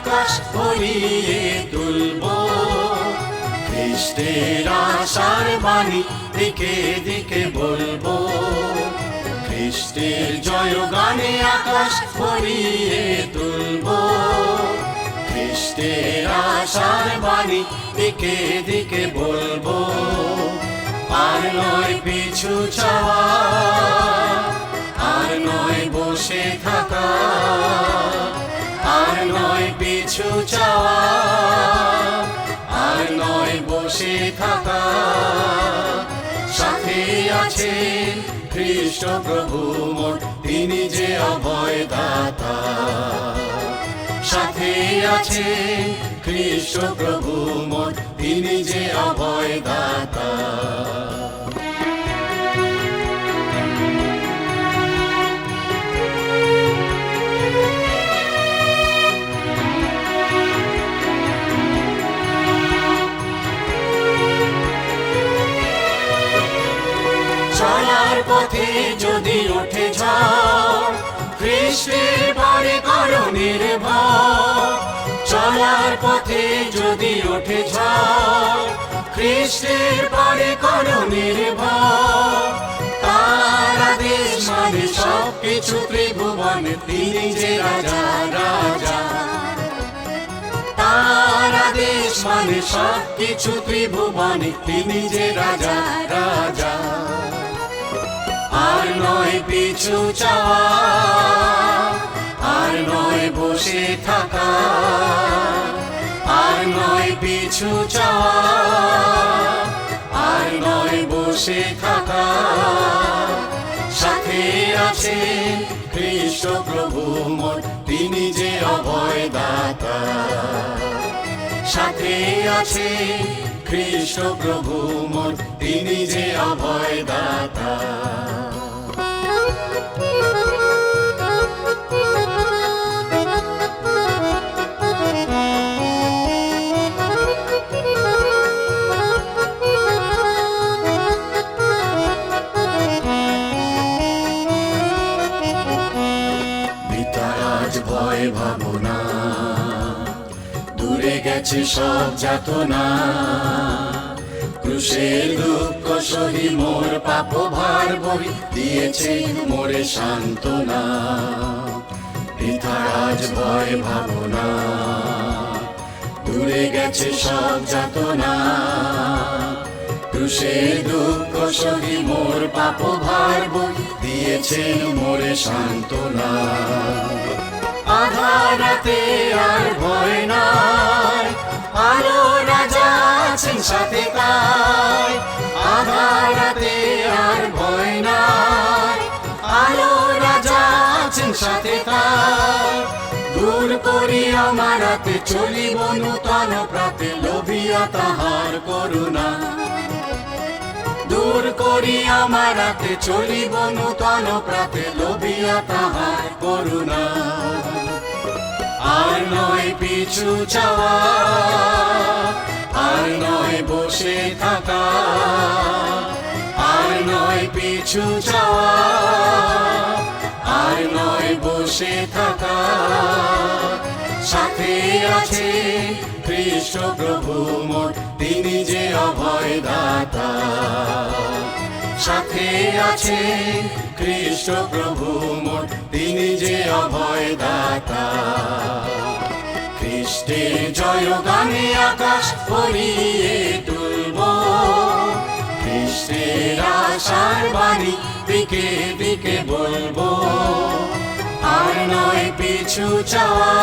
আকাশ ভরিয়ে তুলব। খ্রিস্টের আশার বাণী দিকে দিকে বলবো। খ্রিস্টের জয়গানে আকাশ ভরিয়ে তুলব। খ্রিস্টের আশার বাণী দিকে দিকে বলবো। আর নয় পিছু চাওয়া, আর নয় বসে থাকা, আর নয় পিছু চাওয়া, আর নয় বসে থাকা। সাথে আছেন খ্রিস্ট প্রভু মোর, তিনি যে অভয় দাতা। সাথে আছেন খ্রিস্ট প্রভু মোর, তিনি যে অভয় দাতা। চলার পথে যদি ওঠে ঝড়, খ্রিস্টের বাড়ি করো নির্ভর। চলার পথে যদি ওঠে ঝড়, খ্রিস্টের বাড়ি করো নির্ভর। তার আদেশ মানে সবকিছু ত্রিভুবনে, তিনি যে রাজা রাজা। তার আদেশ মানে সবকিছু ত্রিভুবনে, তিনি যে রাজা রাজা। আর নয় পিছু চাওয়া, আর নয় বসে থাকা, আর নয় পিছু চাওয়া, আর নয় বসে থাকা। সাথে আছেন খ্রিস্ট প্রভু মোর, তিনি যে অভয় দাতা। সাথে আছেন খ্রিস্ট প্রভু মোর, তিনি যে অভয় দাতা। ভয় ভাবনা, দূরে গেছে সব যাতনা। ক্রুশের দুঃখ সহি মোর পাপ ভার বহি, দিয়েছে মোরে সান্ত্বনা। পিতার আজ ভয় ভাবনা, দূরে গেছে সব যাতনা। ক্রুশের দুঃখ সহি মোর পাপ ভার বহি, দিয়েছেন মোরে সান্ত্বনা। আধারাতে আর ভয় নাই, আলো রাজা আছেন সাথে তাই। আধারাতে আর ভয় নাই, আলো রাজা আছেন সাথে তাই। দূর করি আমারাতে চলিব নূতন প্রাতে, লোভিয়া তাহার করুণা। দূর করি আমারাতে চলিব নূতন প্রাতে, লোভিয়া তাহার করুণা। আর নয় পিছু চাওয়া, আর নয় বসে থাকা, আর নয় পিছু চাওয়া, আর নয় বসে থাকা। সাথে আছে খ্রিস্ট প্রভু মোর, তিনি যে অভয় দাতা। সাথে আছে খ্রিস্ট প্রভু মোর, তিনি যে অভয় দাতা। খ্রিস্টের জয়গানে আকাশ ভরিয়ে তুলব। খ্রিস্টের আশার বাণী দিকে দিকে বলবো। আর নয় পিছু চাওয়া,